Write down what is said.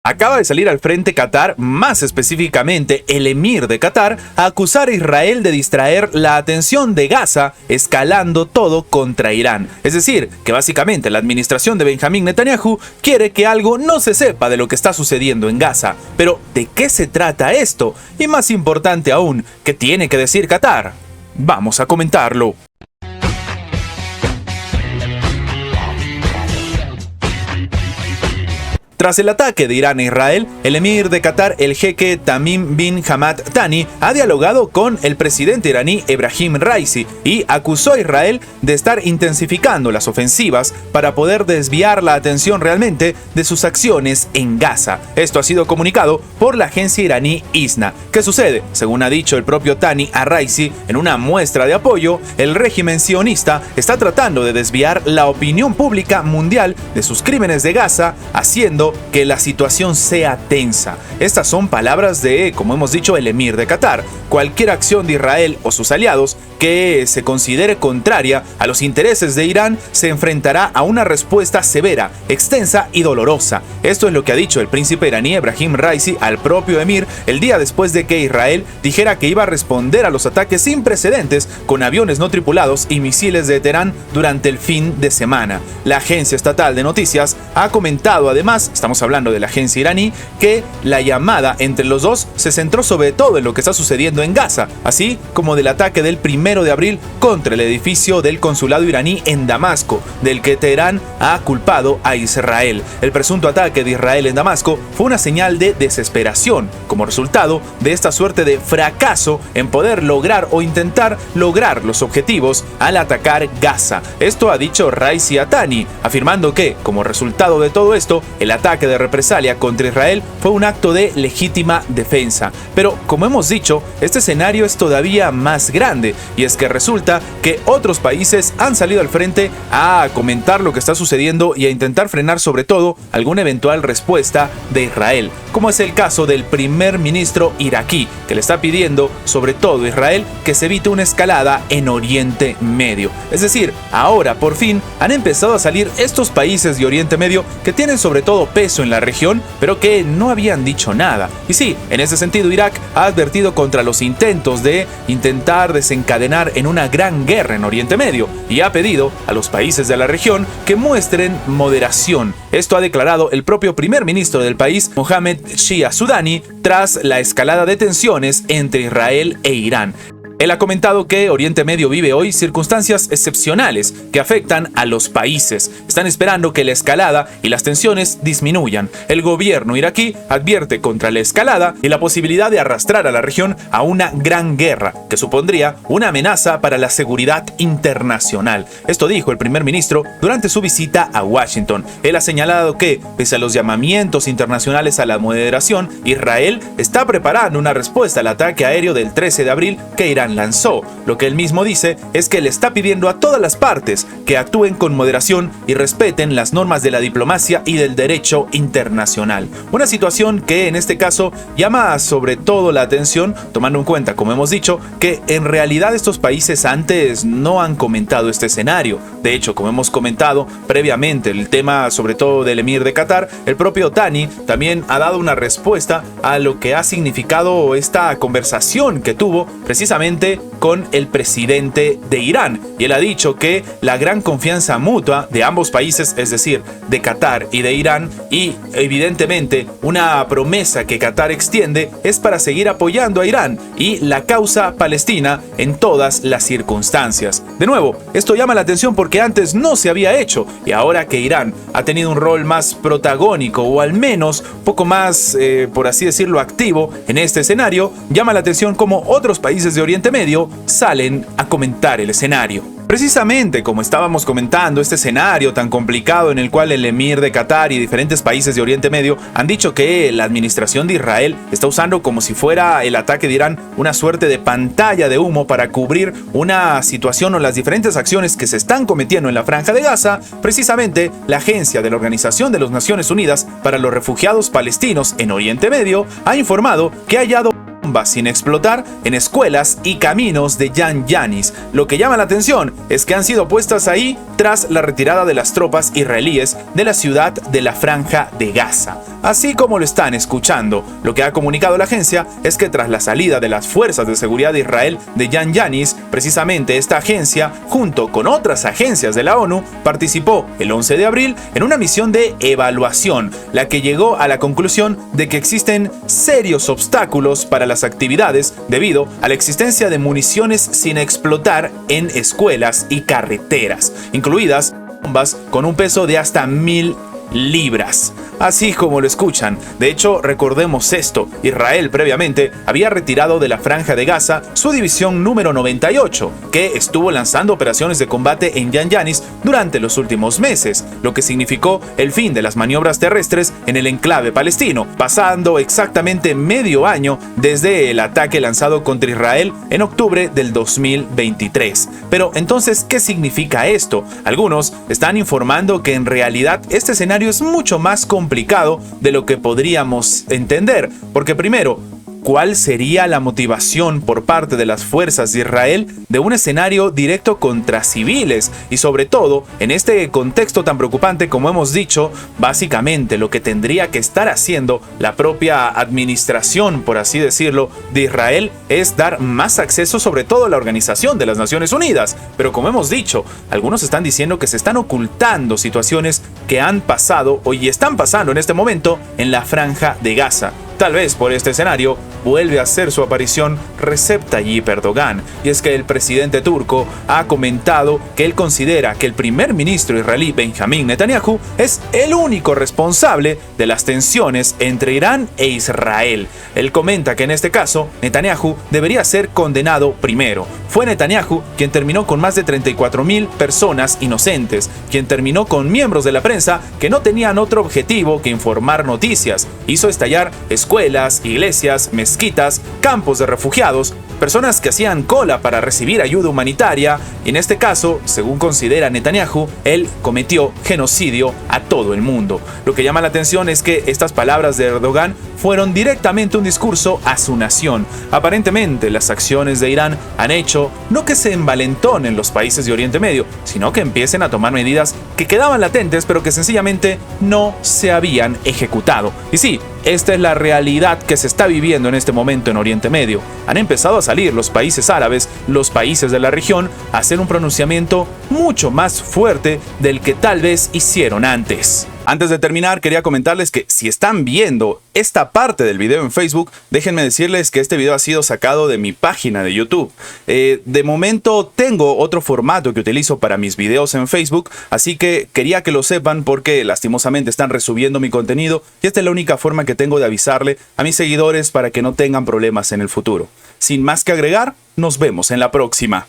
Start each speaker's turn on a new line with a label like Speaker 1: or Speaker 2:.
Speaker 1: Acaba de salir al frente Qatar, más específicamente el emir de Qatar, a acusar a Israel de distraer la atención de Gaza, escalando todo contra Irán. Es decir, que básicamente la administración de Benjamín Netanyahu quiere que algo no se sepa de lo que está sucediendo en Gaza. Pero, ¿de qué se trata esto? Y más importante aún, ¿qué tiene que decir Qatar? Vamos a comentarlo. Tras el ataque de Irán a Israel, el emir de Qatar, el jeque Tamim bin Hamad Thani, ha dialogado con el presidente iraní Ebrahim Raisi y acusó a Israel de estar intensificando las ofensivas para poder desviar la atención realmente de sus acciones en Gaza. Esto ha sido comunicado por la agencia iraní ISNA. ¿Qué sucede? Según ha dicho el propio Thani a Raisi, en una muestra de apoyo, el régimen sionista está tratando de desviar la opinión pública mundial de sus crímenes de Gaza, haciendo que la situación sea tensa. Estas son palabras de, como hemos dicho, el emir de Qatar. Cualquier acción de Israel o sus aliados que se considere contraria a los intereses de Irán se enfrentará a una respuesta severa, extensa y dolorosa. Esto es lo que ha dicho el príncipe iraní Ebrahim Raisi al propio emir el día después de que Israel dijera que iba a responder a los ataques sin precedentes con aviones no tripulados y misiles de Teherán durante el fin de semana. La agencia estatal de noticias ha comentado además, estamos hablando de la agencia iraní, que la llamada entre los dos se centró sobre todo en lo que está sucediendo en Gaza, así como del ataque del 1 de abril contra el edificio del consulado iraní en Damasco, del que Teherán ha culpado a Israel. El presunto ataque de Israel en Damasco fue una señal de desesperación, como resultado de esta suerte de fracaso en poder lograr o intentar lograr los objetivos al atacar Gaza. Esto ha dicho Raisi a Thani, afirmando que, como resultado de todo esto, el ataque de represalia contra Israel fue un acto de legítima defensa. Pero, como hemos dicho, este escenario es todavía más grande, y es que resulta que otros países han salido al frente a comentar lo que está sucediendo y a intentar frenar sobre todo alguna eventual respuesta de Israel, como es el caso del primer ministro iraquí, que le está pidiendo sobre todo a Israel que se evite una escalada en Oriente Medio. Es decir, ahora por fin han empezado a salir estos países de Oriente Medio que tienen sobre todo peso en la región, pero que no habían dicho nada. Y sí, en ese sentido Irak ha advertido contra los intentos de intentar desencadenar en una gran guerra en Oriente Medio y ha pedido a los países de la región que muestren moderación. Esto ha declarado el propio primer ministro del país, Mohamed Shia Sudani, tras la escalada de tensiones entre Israel e Irán. Él ha comentado que Oriente Medio vive hoy circunstancias excepcionales que afectan a los países. Están esperando que la escalada y las tensiones disminuyan. El gobierno iraquí advierte contra la escalada y la posibilidad de arrastrar a la región a una gran guerra, que supondría una amenaza para la seguridad internacional. Esto dijo el primer ministro durante su visita a Washington. Él ha señalado que, pese a los llamamientos internacionales a la moderación, Israel está preparando una respuesta al ataque aéreo del 13 de abril que Irán lanzó. Lo que él mismo dice es que le está pidiendo a todas las partes que actúen con moderación y respeten las normas de la diplomacia y del derecho internacional. Una situación que en este caso llama sobre todo la atención, tomando en cuenta, como hemos dicho, que en realidad estos países antes no han comentado este escenario. De hecho, como hemos comentado previamente, el tema sobre todo del emir de Qatar, el propio Thani también ha dado una respuesta a lo que ha significado esta conversación que tuvo precisamente con el presidente de Irán. Y él ha dicho que la gran confianza mutua de ambos países, es decir, de Qatar y de Irán, y evidentemente una promesa que Qatar extiende es para seguir apoyando a Irán y la causa palestina en todas las circunstancias. De nuevo, esto llama la atención porque antes no se había hecho, y ahora que Irán ha tenido un rol más protagónico o al menos un poco más, por así decirlo, activo en este escenario, llama la atención como otros países de Oriente Medio salen a comentar el escenario. Precisamente como estábamos comentando, este escenario tan complicado en el cual el emir de Qatar y diferentes países de Oriente Medio han dicho que la administración de Israel está usando como si fuera el ataque de Irán una suerte de pantalla de humo para cubrir una situación o las diferentes acciones que se están cometiendo en la Franja de Gaza. Precisamente la agencia de la Organización de las Naciones Unidas para los Refugiados Palestinos en Oriente Medio ha informado que ha hallado bombas sin explotar en escuelas y caminos de Yan Yanis. Lo que llama la atención es que han sido puestas ahí tras la retirada de las tropas israelíes de la ciudad de la Franja de Gaza. así como lo están escuchando. Lo que ha comunicado la agencia es que tras la salida de las fuerzas de seguridad de Israel de Jan Yanis, precisamente esta agencia, junto con otras agencias de la ONU, participó el 11 de abril en una misión de evaluación, la que llegó a la conclusión de que existen serios obstáculos para las actividades debido a la existencia de municiones sin explotar en escuelas y carreteras, incluidas bombas con un peso de hasta 1000 libras. Así como lo escuchan. De hecho, recordemos esto: Israel previamente había retirado de la Franja de Gaza su división número 98, que estuvo lanzando operaciones de combate en Jan Yanis durante los últimos meses, lo que significó el fin de las maniobras terrestres en el enclave palestino, pasando exactamente medio año desde el ataque lanzado contra Israel en octubre del 2023. Pero entonces, ¿qué significa esto? Algunos están informando que en realidad este escenario es mucho más complicado de lo que podríamos entender, porque primero, ¿cuál sería la motivación por parte de las fuerzas de Israel de un escenario directo contra civiles? Y sobre todo, en este contexto tan preocupante como hemos dicho, básicamente lo que tendría que estar haciendo la propia administración, por así decirlo, de Israel es dar más acceso sobre todo a la Organización de las Naciones Unidas. Pero como hemos dicho, algunos están diciendo que se están ocultando situaciones que han pasado o y están pasando en este momento en la Franja de Gaza. Tal vez por este escenario vuelve a hacer su aparición Recep Tayyip Erdogan, y es que el presidente turco ha comentado que él considera que el primer ministro israelí Benjamin Netanyahu es el único responsable de las tensiones entre Irán e Israel. Él comenta que en este caso Netanyahu debería ser condenado primero. Fue Netanyahu quien terminó con más de 34.000 personas inocentes, quien terminó con miembros de la prensa que no tenían otro objetivo que informar noticias, hizo estallar escuelas, iglesias, mezquitas, campos de refugiados, personas que hacían cola para recibir ayuda humanitaria, y en este caso, según considera Netanyahu, él cometió genocidio a todo el mundo. Lo que llama la atención es que estas palabras de Erdogan fueron directamente un discurso a su nación. Aparentemente, las acciones de Irán han hecho no que se envalentonen los países de Oriente Medio, sino que empiecen a tomar medidas que quedaban latentes pero que sencillamente no se habían ejecutado. Y sí, esta es la realidad que se está viviendo en este momento en Oriente Medio. Han empezado a salir los países árabes, los países de la región, a hacer un pronunciamiento mucho más fuerte del que tal vez hicieron antes. Antes de terminar, quería comentarles que si están viendo esta parte del video en Facebook, déjenme decirles que este video ha sido sacado de mi página de YouTube. De momento tengo otro formato que utilizo para mis videos en Facebook, así que quería que lo sepan porque lastimosamente están resubiendo mi contenido y esta es la única forma que tengo de avisarle a mis seguidores para que no tengan problemas en el futuro. Sin más que agregar, nos vemos en la próxima.